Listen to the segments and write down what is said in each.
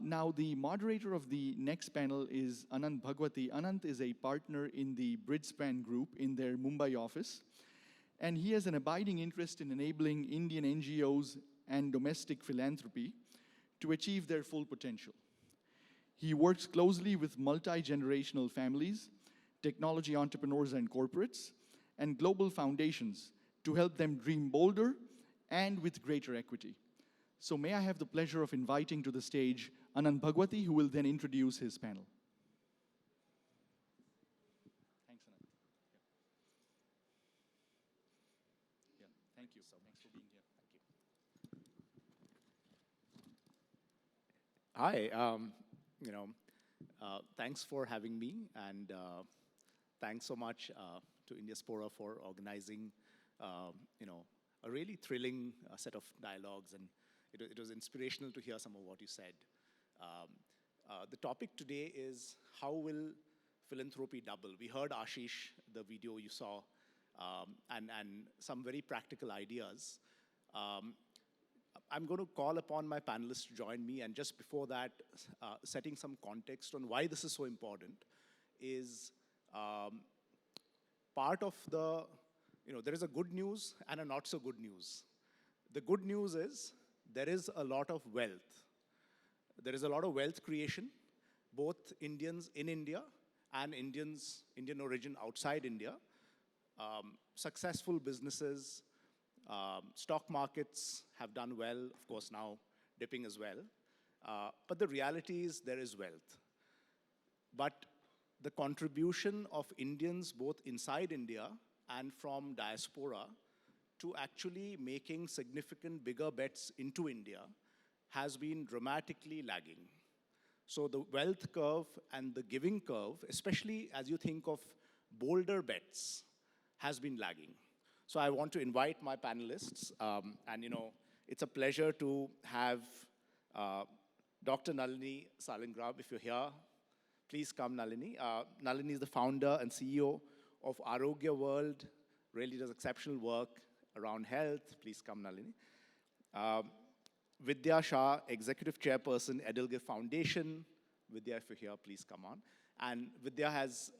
Now, the moderator of the next panel is Anand Bhagwati. Anand is a partner in the Bridgespan group in their Mumbai office, and he has an abiding interest in enabling Indian NGOs and domestic philanthropy to achieve their full potential. He works closely with multi-generational families, technology entrepreneurs and corporates, and global foundations to help them dream bolder and with greater equity. So may I have the pleasure of inviting to the stage Anand Bhagwati, who will then introduce his panel. Thanks, Anand. Yeah, thank you. Thanks for being here. Thank you. Hi, thanks for having me, and thanks so much to Indiaspora for organizing, a really thrilling set of dialogues, and it was inspirational to hear some of what you said. The topic today is how will philanthropy double? We heard Ashish, the video you saw, and some very practical ideas. I'm going to call upon my panelists to join me, and just before that, setting some context on why this is so important is part of the, there is a good news and a not so good news. The good news is there is a lot of wealth. There is a lot of wealth creation, both Indians in India and Indian origin outside India, successful businesses, stock markets have done well, of course now dipping as well. But the reality is there is wealth. But the contribution of Indians both inside India and from diaspora to actually making significant bigger bets into India has been dramatically lagging. So the wealth curve and the giving curve, especially as you think of bolder bets, has been lagging. So I want to invite my panelists, and it's a pleasure to have Dr. Nalini Saligram, if you're here. Please come, Nalini. Nalini is the founder and CEO of Arogya World, really does exceptional work around health. Please come, Nalini. Vidya, Shah, Executive Chairperson, EdelGive Foundation. Vidya, if you're here, please come on. And Vidya has,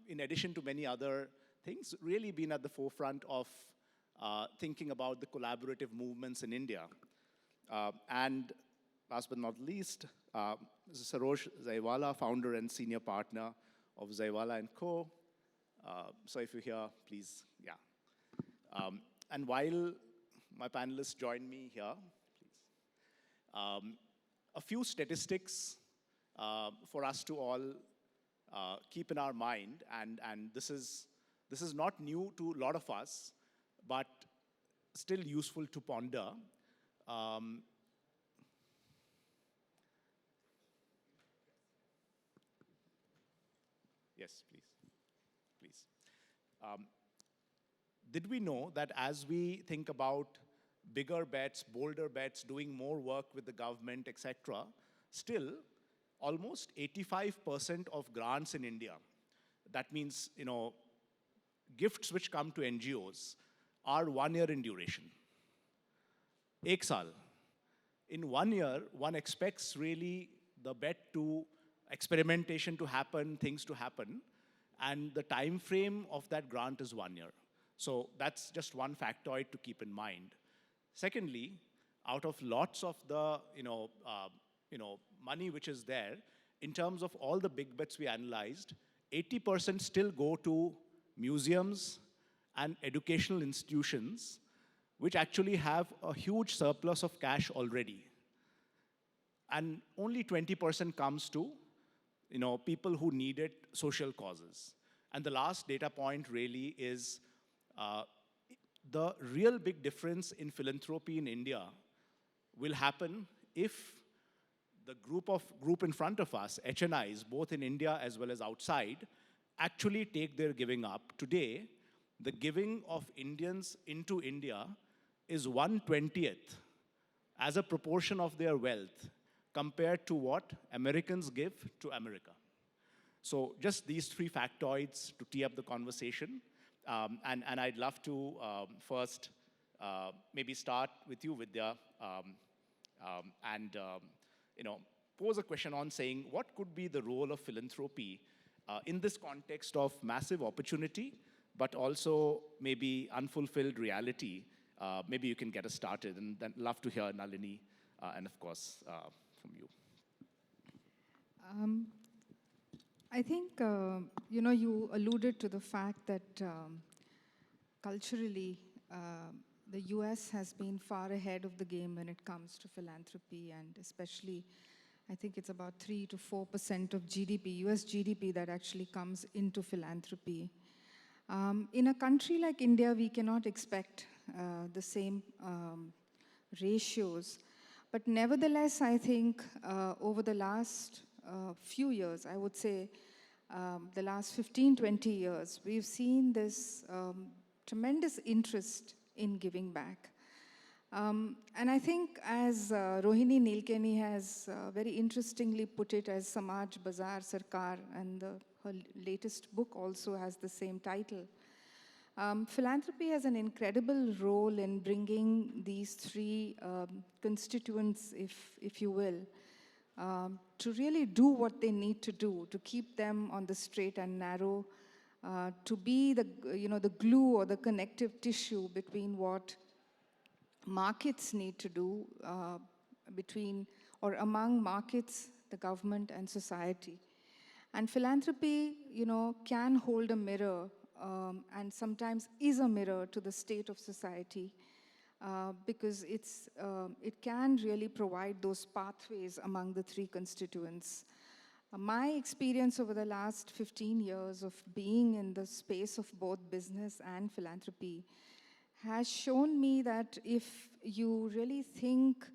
in addition to many other things, really been at the forefront of thinking about the collaborative movements in India. And last but not least, Sarosh Zaiwalla, founder and senior partner of Zaiwalla & Co. So if you're here, please, yeah. And while my panelists join me here, please. A few statistics for us to all keep in our mind, and this is not new to a lot of us, but still useful to ponder. Yes, please. Please. Did we know that as we think about bigger bets, bolder bets, doing more work with the government, etc., still almost 85% of grants in India, that means, gifts which come to NGOs, are 1 year in duration. Ek saal. In 1 year, one expects really the bet to experimentation to happen, things to happen, and the time frame of that grant is 1 year. So that's just one factoid to keep in mind. Secondly, out of lots of the money which is there, in terms of all the big bets we analyzed, 80% still go to museums and educational institutions, which actually have a huge surplus of cash already. And only 20% comes to people who need it, social causes. And the last data point really is the real big difference in philanthropy in India will happen if the group in front of us, HNIs, both in India as well as outside, actually take their giving up. Today, the giving of Indians into India is 1/20th as a proportion of their wealth compared to what Americans give to America. So just these three factoids to tee up the conversation. And I'd love to first maybe start with you, Vidya. pose a question on saying, what could be the role of philanthropy in this context of massive opportunity, but also maybe unfulfilled reality? Maybe you can get us started, and then love to hear Nalini, and of course, from you. I think, you alluded to the fact that culturally, the US has been far ahead of the game when it comes to philanthropy, and especially, I think it's about 3 to 4% of GDP, US GDP, that actually comes into philanthropy. In a country like India, we cannot expect the same ratios. But nevertheless, I think over the last few years, I would say the last 15, 20 years, we've seen this tremendous interest in giving back. And I think as Rohini Nilekani has very interestingly put it as Samaj Bazaar Sarkar, and her latest book also has the same title. Philanthropy has an incredible role in bringing these three constituents, if you will, to really do what they need to do, to keep them on the straight and narrow, to be the glue or the connective tissue between what markets need to do between or among markets, the government, and society. And philanthropy, can hold a mirror and sometimes is a mirror to the state of society because it can really provide those pathways among the three constituents. My experience over the last 15 years of being in the space of both business and philanthropy has shown me that if you really think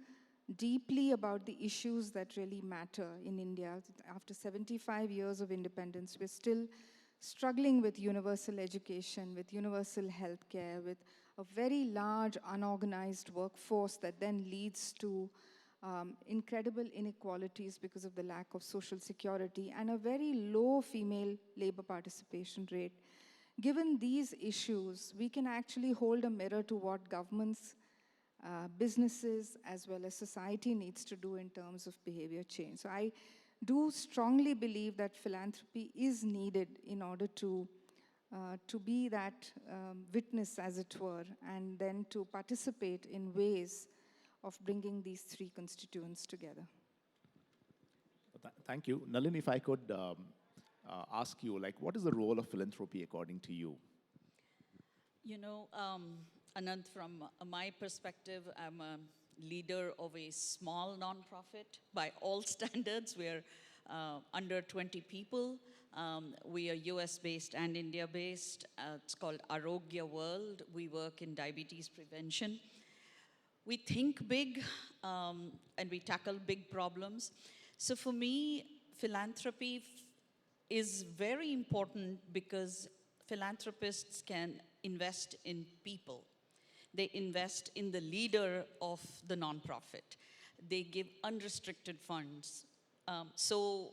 deeply about the issues that really matter in India, after 75 years of independence, we're still struggling with universal education, with universal healthcare, with a very large unorganized workforce that then leads to incredible inequalities because of the lack of social security and a very low female labor participation rate. Given these issues, we can actually hold a mirror to what governments, businesses, as well as society needs to do in terms of behavior change. So I do strongly believe that philanthropy is needed in order to be that witness, as it were, and then to participate in ways of bringing these three constituents together. Thank you. Nalini, if I could ask you, what is the role of philanthropy according to you? Anand, from my perspective, I'm a leader of a small nonprofit. By all standards, we're under 20 people. We are US-based and India-based. It's called Arogya World. We work in diabetes prevention. We think big, and we tackle big problems. So for me, philanthropy is very important because philanthropists can invest in people. They invest in the leader of the nonprofit. They give unrestricted funds. So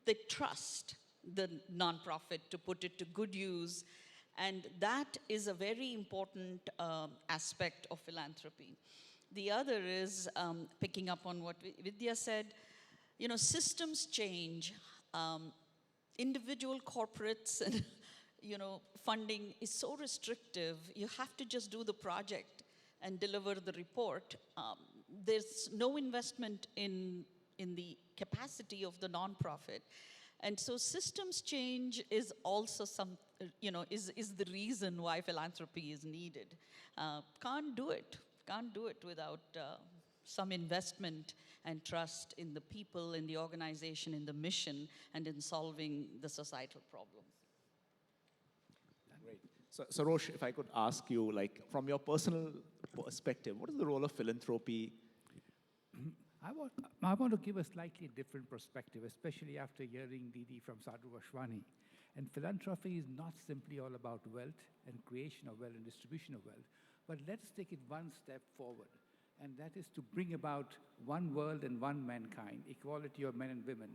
they trust the nonprofit to put it to good use. And that is a very important aspect of philanthropy. The other is, picking up on what Vidya said, systems change. Individual corporates and funding is so restrictive. You have to just do the project and deliver the report. There's no investment in the capacity of the nonprofit. And so systems change is also is the reason why philanthropy is needed. Can't do it without some investment and trust in the people, in the organization, in the mission, and in solving the societal problem. Great. So, Sarosh, if I could ask you, from your personal perspective, what is the role of philanthropy? I want to give a slightly different perspective, especially after hearing Didi from Sadhu Vashwani. And philanthropy is not simply all about wealth and creation of wealth and distribution of wealth, but let's take it one step forward. And that is to bring about one world and one mankind, equality of men and women.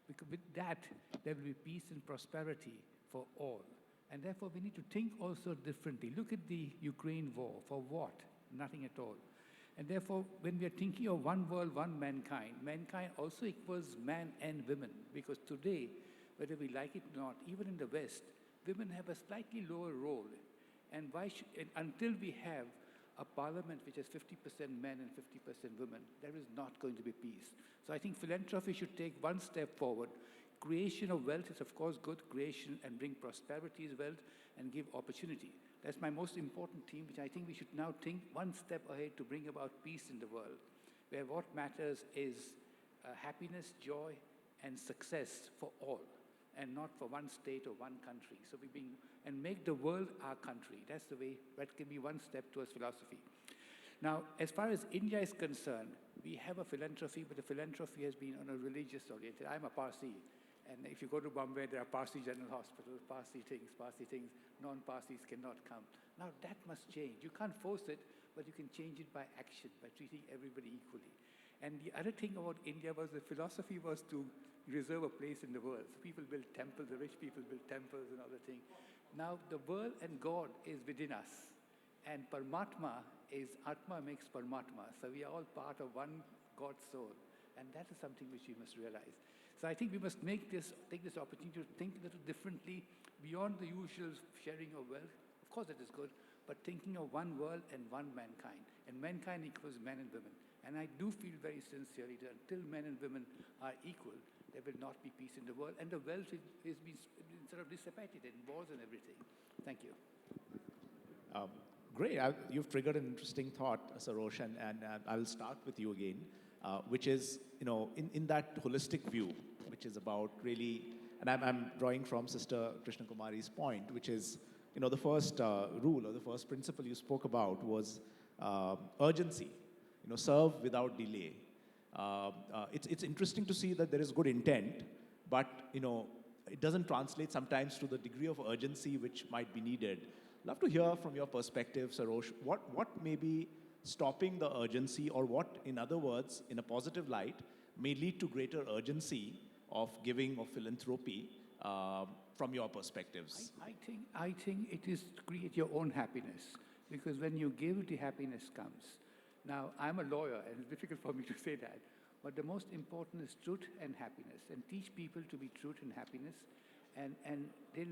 Because with that, there will be peace and prosperity for all. And therefore, we need to think also differently. Look at the Ukraine war. For what? Nothing at all. And therefore, when we are thinking of one world, one mankind, mankind also equals man and women. Because today, whether we like it or not, even in the West, women have a slightly lower role. And until we have a parliament which has 50% men and 50% women, there is not going to be peace. So I think philanthropy should take one step forward. Creation of wealth is, of course, good. Creation and bring prosperity is wealth and give opportunity. That's my most important theme, which I think we should now think one step ahead to bring about peace in the world, where what matters is happiness, joy, and success for all, and not for one state or one country. So and make the world our country. That's the way, that can be one step towards philosophy. Now, as far as India is concerned, we have a philanthropy, but the philanthropy has been on a religious oriented. I'm a Parsi. And if you go to Bombay, there are Parsi General Hospitals, Parsi things, non-Parsis cannot come. Now that must change. You can't force it, but you can change it by action, by treating everybody equally. And the other thing about India was the philosophy was to reserve a place in the world. So people build temples, the rich people build temples and other things. Now the world and God is within us. And Paramatma is, Atma makes Paramatma. So we are all part of one God's soul. And that is something which we must realize. So I think we must take this opportunity to think a little differently beyond the usual sharing of wealth. Of course, that is good, but thinking of one world and one mankind. And mankind equals men and women. And I do feel very sincerely that until men and women are equal, there will not be peace in the world. And the wealth is being sort of dissipated in wars and everything. Thank you. Great. You've triggered an interesting thought, Sarosh, and I'll start with you again, which is, in that holistic view, which is about really, and I'm drawing from Sister Krishna Kumari's point, which is, the first rule or the first principle you spoke about was urgency, serve without delay. It's interesting to see that there is good intent, but, it doesn't translate sometimes to the degree of urgency which might be needed. Love to hear from your perspective, Sarosh, what may be stopping the urgency, or what, in other words, in a positive light, may lead to greater urgency of giving, of philanthropy, from your perspectives? I think it is to create your own happiness, because when you give, the happiness comes. Now, I'm a lawyer, and it's difficult for me to say that, but the most important is truth and happiness, and teach people to be truth and happiness, and they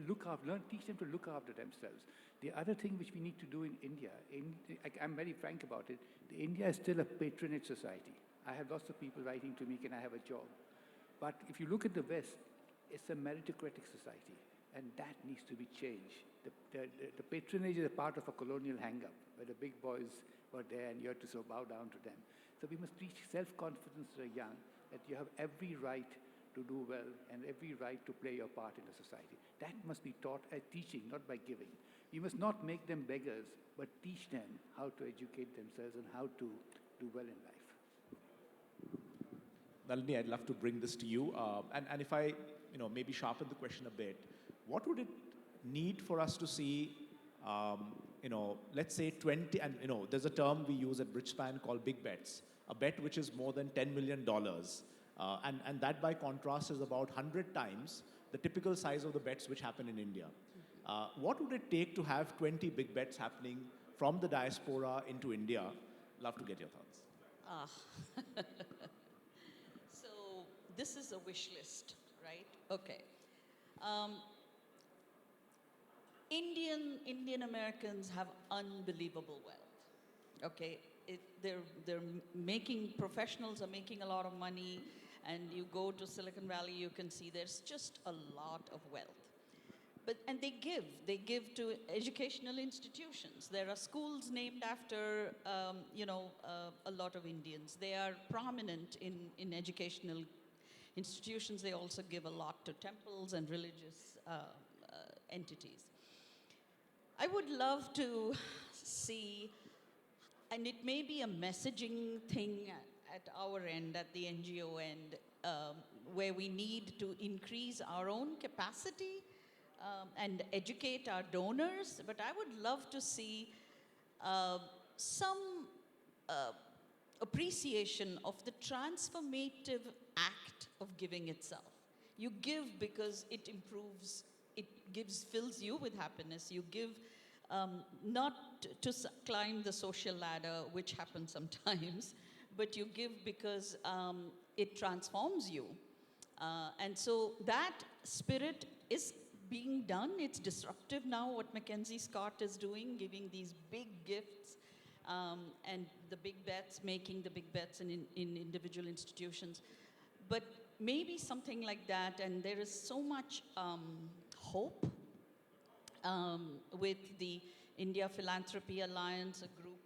teach them to look after themselves. The other thing which we need to do in India, I'm very frank about it, India is still a patronage society. I have lots of people writing to me, can I have a job? But if you look at the West, it's a meritocratic society, and that needs to be changed. The patronage is a part of a colonial hang-up, where the big boys were there and you had to sort of bow down to them. So we must teach self-confidence to the young, that you have every right to do well and every right to play your part in the society. That must be taught as teaching, not by giving. We must not make them beggars, but teach them how to educate themselves and how to do well in life. Nalini, I'd love to bring this to you. And if I, maybe sharpen the question a bit, what would it need for us to see, let's say 20, and there's a term we use at Bridgespan called big bets, a bet which is more than $10 million. And that, by contrast, is about 100 times the typical size of the bets which happen in India. What would it take to have 20 big bets happening from the diaspora into India? Love to get your thoughts. So this is a wish list, right? Okay. Indian Americans have unbelievable wealth. Okay, professionals are making a lot of money, and you go to Silicon Valley, you can see there's just a lot of wealth. And they give to educational institutions. There are schools named after, a lot of Indians. They are prominent in educational institutions. They also give a lot to temples and religious entities. I would love to see, and it may be a messaging thing at our end, at the NGO end, where we need to increase our own capacity and educate our donors, but I would love to see some appreciation of the transformative act of giving itself. You give because it improves, fills you with happiness. You give not to climb the social ladder, which happens sometimes, but you give because it transforms you. And so that spirit is being done. It's disruptive now, what Mackenzie Scott is doing, giving these big gifts and the big bets, making the big bets in individual institutions. But maybe something like that, and there is so much hope with the India Philanthropy Alliance, a group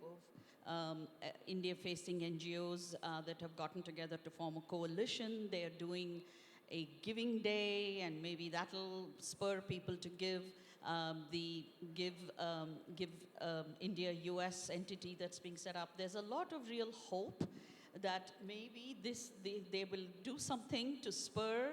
of India-facing NGOs that have gotten together to form a coalition. They are doing a giving day, and maybe that'll spur people to give. The India-US entity that's being set up. There's a lot of real hope that maybe they will do something to spur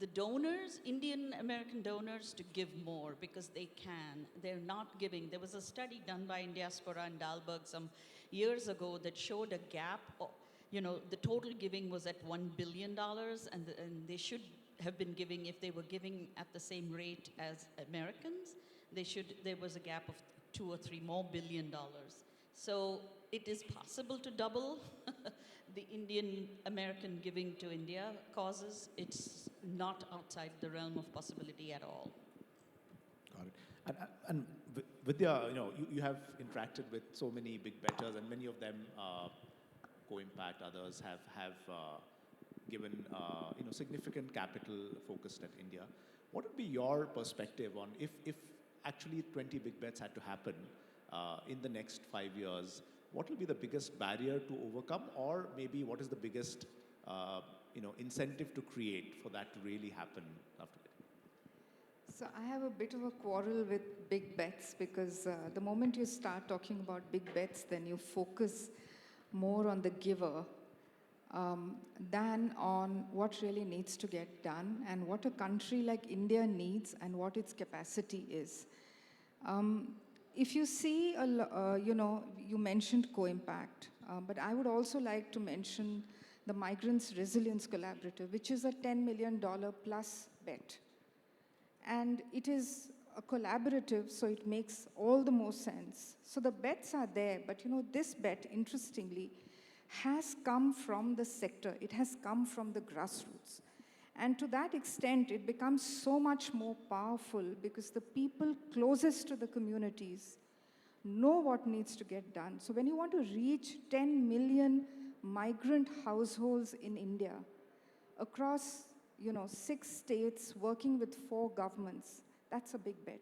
the donors, Indian American donors, to give more because they can. They're not giving. There was a study done by Indiaspora and Dalberg some years ago that showed a gap. The total giving was at $1 billion, and they should have been giving, if they were giving at the same rate as Americans, there was a gap of $2 or $3 more billion. So it is possible to double the Indian American giving to India causes. It's not outside the realm of possibility at all. Got it. And Vidya, you have interacted with so many big bettors, and many of them, Co-Impact, others have given significant capital focused at India. What would be your perspective on if actually 20 big bets had to happen in the next 5 years? What will be the biggest barrier to overcome, or maybe what is the biggest incentive to create for that to really happen after that? So I have a bit of a quarrel with big bets because the moment you start talking about big bets, then you focus more on the giver than on what really needs to get done and what a country like India needs and what its capacity is. If you see, you mentioned Co-Impact, but I would also like to mention the Migrants Resilience Collaborative, which is a $10 million plus bet. And it is a collaborative, so it makes all the more sense. So the bets are there, but this bet, interestingly, has come from the sector. It has come from the grassroots. And to that extent, it becomes so much more powerful because the people closest to the communities know what needs to get done. So when you want to reach 10 million migrant households in India across 6 states working with 4 governments, that's a big bet.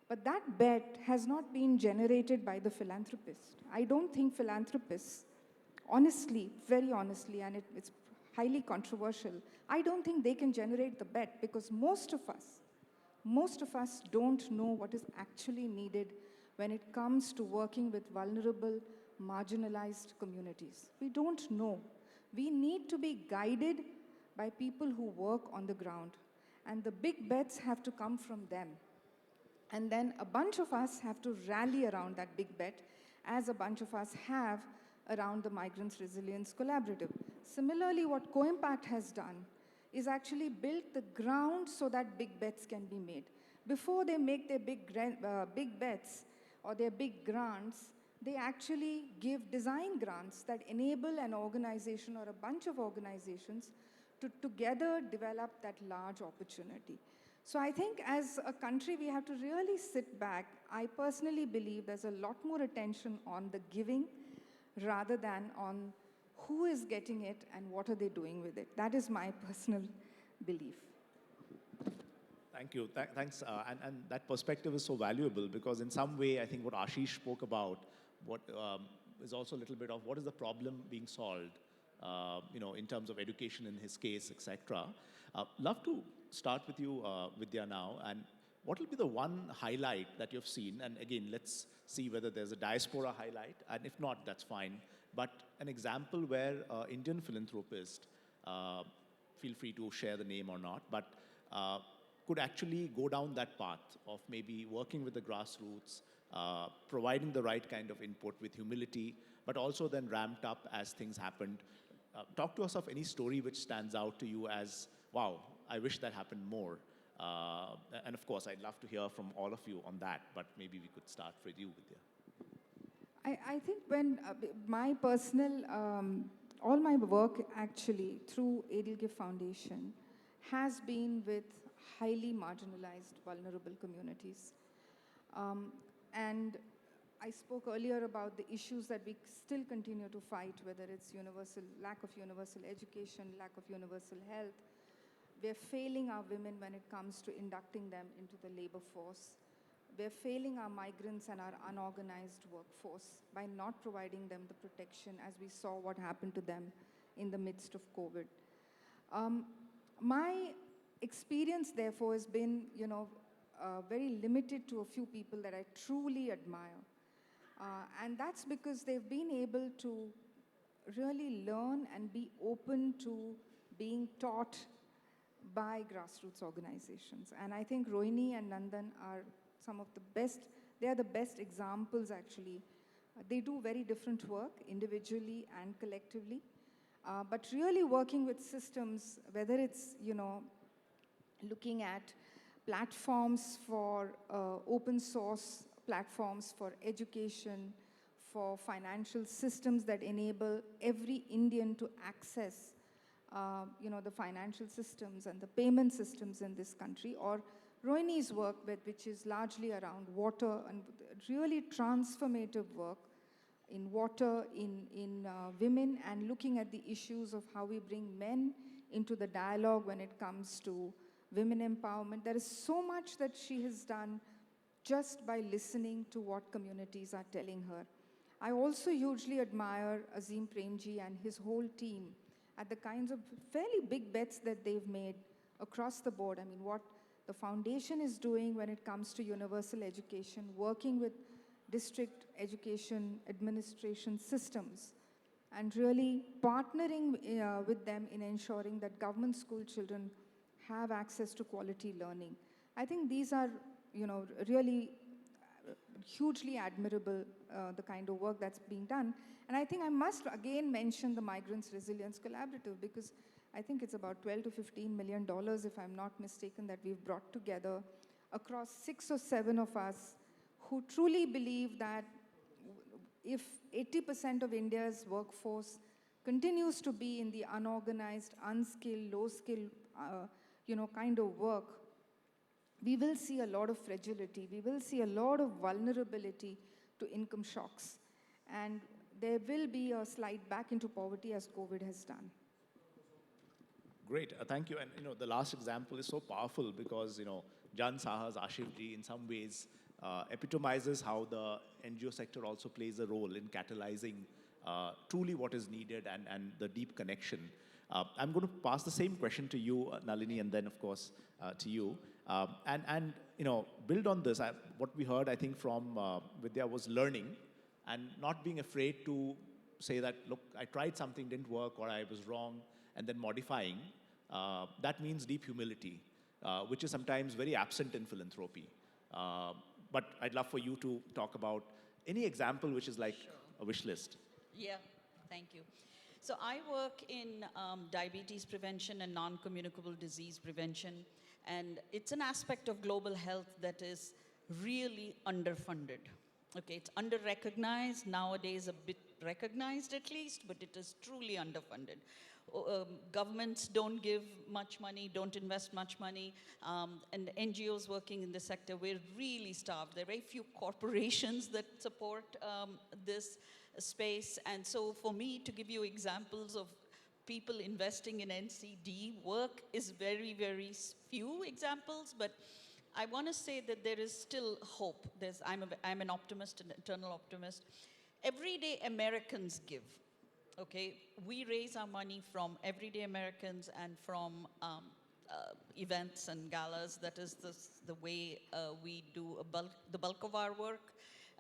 But that bet has not been generated by the philanthropist. I don't think philanthropists, honestly, very honestly, and it's highly controversial, I don't think they can generate the bet because most of us don't know what is actually needed when it comes to working with vulnerable, marginalized communities. We don't know. We need to be guided by people who work on the ground. And the big bets have to come from them. And then a bunch of us have to rally around that big bet, as a bunch of us have around the Migrants Resilience Collaborative. Similarly, what Co-Impact has done is actually built the ground so that big bets can be made. Before they make their big bets or their big grants, they actually give design grants that enable an organization or a bunch of organizations to together develop that large opportunity. So I think as a country, we have to really sit back. I personally believe there's a lot more attention on the giving rather than on who is getting it and what are they doing with it. That is my personal belief. Thank you. Thanks. And that perspective is so valuable because in some way, I think what Ashish spoke about what is also a little bit of what is the problem being solved, in terms of education in his case, etc. Love to start with you, Vidya, now. And what will be the one highlight that you've seen? And again, let's see whether there's a diaspora highlight. And if not, that's fine. But an example where Indian philanthropist, feel free to share the name or not, but could actually go down that path of maybe working with the grassroots, providing the right kind of input with humility, but also then ramped up as things happened. Talk to us of any story which stands out to you as, wow, I wish that happened more. And of course, I'd love to hear from all of you on that, but maybe we could start with you, Vidya. I think when my personal, all my work actually through EdelGive Foundation has been with highly marginalized, vulnerable communities. And I spoke earlier about the issues that we still continue to fight, whether it's lack of universal education, lack of universal health. We're failing our women when it comes to inducting them into the labor force. We're failing our migrants and our unorganized workforce by not providing them the protection as we saw what happened to them in the midst of COVID. My experience, therefore, has been, very limited to a few people that I truly admire. And that's because they've been able to really learn and be open to being taught by grassroots organizations. And I think Rohini and Nandan are some of the best, they are the best examples actually. They do very different work individually and collectively, but really working with systems, whether it's, looking at platforms for open source platforms for education, for financial systems that enable every Indian to access the financial systems and the payment systems in this country, or Rohini's work, which is largely around water and really transformative work in water, in women, and looking at the issues of how we bring men into the dialogue when it comes to women empowerment. There is so much that she has done just by listening to what communities are telling her. I also hugely admire Azim Premji and his whole team at the kinds of fairly big bets that they've made across the board. I mean, what the foundation is doing when it comes to universal education, working with district education administration systems, and really partnering with them in ensuring that government school children have access to quality learning. I think these are, really hugely admirable, the kind of work that's being done. And I think I must again mention the Migrants Resilience Collaborative, because I think it's about $12 to $15 million, if I'm not mistaken, that we've brought together across 6 or 7 of us who truly believe that if 80% of India's workforce continues to be in the unorganized, unskilled, low-skilled, kind of work, we will see a lot of fragility. We will see a lot of vulnerability to income shocks. And there will be a slide back into poverty as COVID has done. Great, thank you. And the last example is so powerful because Jan Saha's Ashif ji in some ways epitomizes how the NGO sector also plays a role in catalyzing truly what is needed and the deep connection. I'm going to pass the same question to you, Nalini, and then of course to you. And build on this. What we heard, I think, from Vidya was learning and not being afraid to say that, look, I tried something, didn't work, or I was wrong, and then modifying. That means deep humility, which is sometimes very absent in philanthropy. But I'd love for you to talk about any example which is like a wish list. Yeah, thank you. So I work in diabetes prevention and non-communicable disease prevention. And it's an aspect of global health that is really underfunded. Okay, it's under-recognized, nowadays a bit recognized at least, but it is truly underfunded. Governments don't give much money, don't invest much money, and NGOs working in the sector, we're really starved. There are very few corporations that support this space, and so for me to give you examples of people investing in NCD work is very, very few examples, but I want to say that there is still hope. I'm an optimist, an eternal optimist. Everyday Americans give, okay? We raise our money from everyday Americans and from events and galas. That is the way we do the bulk of our work.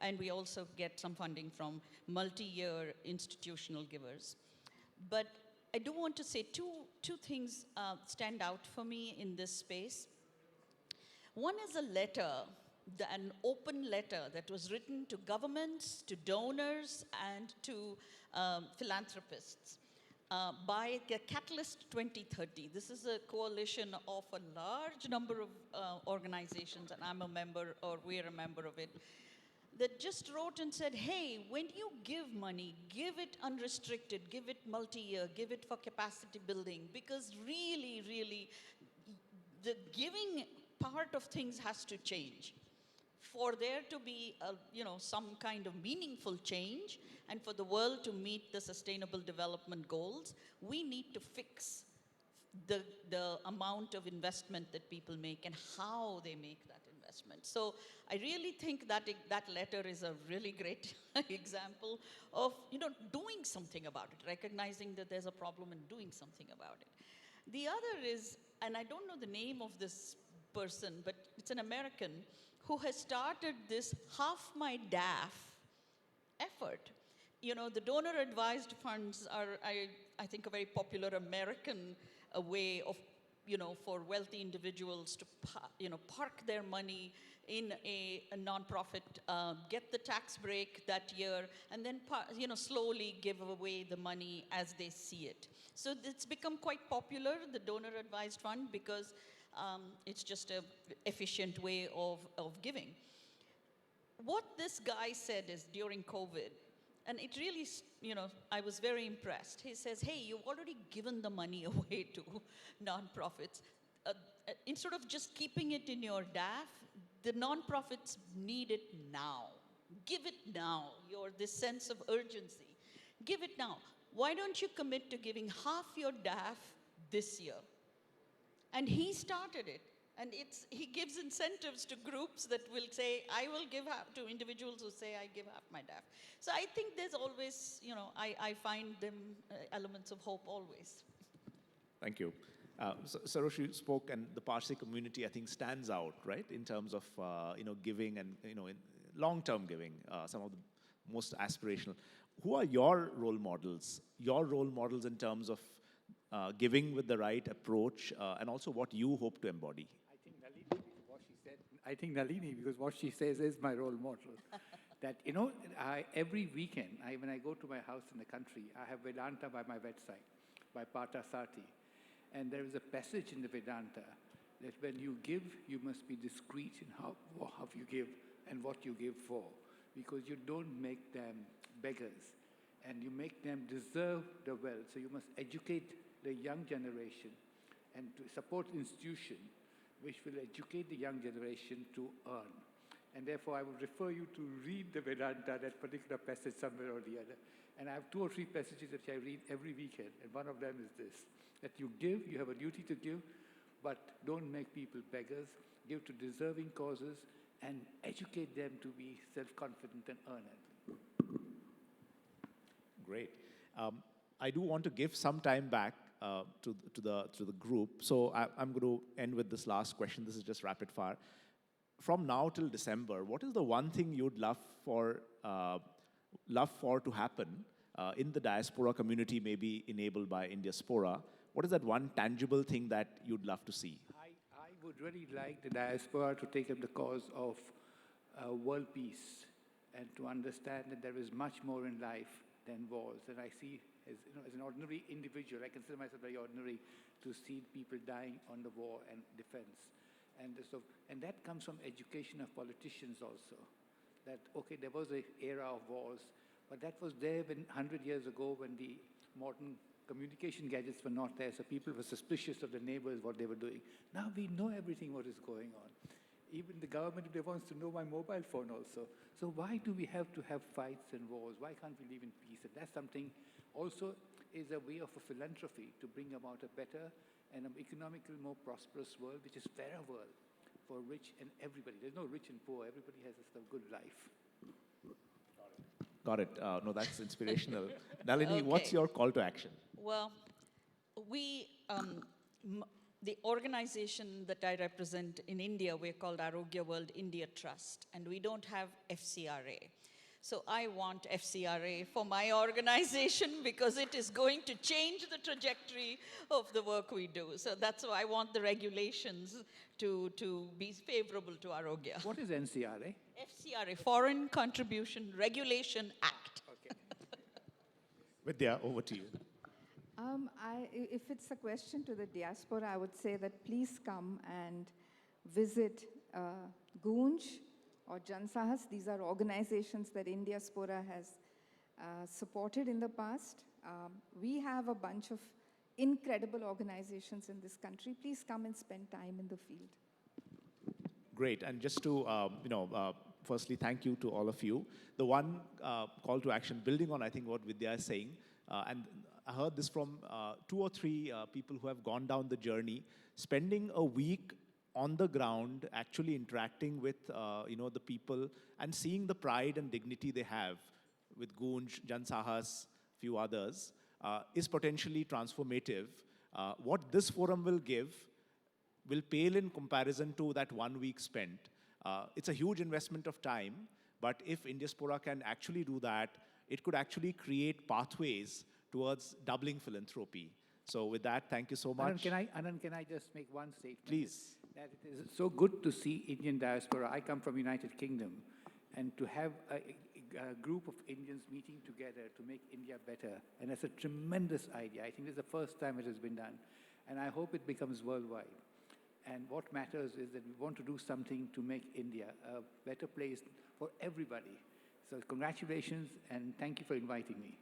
And we also get some funding from multi-year institutional givers. But I do want to say two things stand out for me in this space. One is a letter, an open letter that was written to governments, to donors, and to philanthropists. by Catalyst 2030. This is a coalition of a large number of organizations, and I'm a member, or we're a member of it, that just wrote and said, hey, when you give money, give it unrestricted, give it multi-year, give it for capacity building, because really, really, the giving part of things has to change. For there to be some kind of meaningful change, and for the world to meet the sustainable development goals, we need to fix the amount of investment that people make and how they make that investment. So I really think that that letter is a really great example of doing something about it, recognizing that there's a problem and doing something about it. The other is, and I don't know the name of this person, but it's an American who has started this Half My DAF effort. The donor-advised funds are, I think, a very popular American way of, for wealthy individuals to, park their money in a nonprofit, get the tax break that year, and then, slowly give away the money as they see it. So it's become quite popular, the donor-advised fund, because it's just an efficient way of giving. What this guy said is during COVID, and it really, I was very impressed. He says, hey, you've already given the money away to nonprofits. Instead of just keeping it in your DAF, the nonprofits need it now. Give it now, this sense of urgency. Give it now. Why don't you commit to giving half your DAF this year? And he started it. And he gives incentives to groups that will say, I will give half, to individuals who say, I give half my DAF. So I think there's always, I find them elements of hope always. Thank you. Sarosh, you spoke, and the Parsi community, I think, stands out, right, in terms of, giving and, in long-term giving, some of the most aspirational. Who are your role models? Your role models in terms of giving with the right approach, and also what you hope to embody? I think Nalini, because what she says is my role model. That, every weekend, when I go to my house in the country, I have Vedanta by my bedside, by Pata Sati. And there is a passage in the Vedanta that when you give, you must be discreet in how you give and what you give for, because you don't make them beggars, and you make them deserve the wealth. So you must educate the young generation and to support institutions which will educate the young generation to earn. And therefore, I would refer you to read the Vedanta, that particular passage somewhere or the other. And I have 2 or 3 passages that I read every weekend, and one of them is this, that you give, you have a duty to give, but don't make people beggars. Give to deserving causes and educate them to be self-confident and earn it. Great. I do want to give some time back to the group. So I'm going to end with this last question. This is just rapid fire. From now till December, what is the one thing you'd love for to happen in the diaspora community, maybe enabled by Indiaspora? What is that one tangible thing that you'd love to see? I would really like the diaspora to take up the cause of world peace, and to understand that there is much more in life than wars. And I see, as an ordinary individual, I consider myself very ordinary, to see people dying on the war and defense. And that comes from education of politicians also. That, okay, there was an era of wars, but that was there 100 years ago when the modern communication gadgets were not there, so people were suspicious of the neighbors, what they were doing. Now we know everything what is going on. Even the government, if they wants to know my mobile phone also. So why do we have to have fights and wars? Why can't we live in peace? And that's something also is a way of a philanthropy to bring about a better and an economically more prosperous world, which is fairer world for rich and everybody. There's no rich and poor. Everybody has a good life. Got it. No, that's inspirational. Nalini, Okay. what's your call to action? Well, we, the organization that I represent in India, we're called Arogya World India Trust, and we don't have FCRA. So I want FCRA for my organization because it is going to change the trajectory of the work we do. So that's why I want the regulations to be favorable to Arogya. What is NCRA? FCRA, Foreign Contribution Regulation Act. Okay. Vidya, over to you. If it's a question to the diaspora, I would say that please come and visit Goonj or Jansahas. These are organizations that Indiaspora has supported in the past. We have a bunch of incredible organizations in this country. Please come and spend time in the field. Great. And just to, firstly, thank you to all of you. The one call to action, building on, I think, what Vidya is saying, and I heard this from 2 or 3 people who have gone down the journey, spending a week on the ground, actually interacting with, the people and seeing the pride and dignity they have with Goonj, Jansahas, few others, is potentially transformative. What this forum will give will pale in comparison to that 1 week spent. It's a huge investment of time, but if Indiaspora can actually do that, it could actually create pathways towards doubling philanthropy. So with that, thank you so much. Anand, can I just make one statement? Please. That it is so good to see Indian diaspora. I come from United Kingdom, and to have a group of Indians meeting together to make India better, and that's a tremendous idea. I think it's the first time it has been done, and I hope it becomes worldwide. And what matters is that we want to do something to make India a better place for everybody. So congratulations, and thank you for inviting me.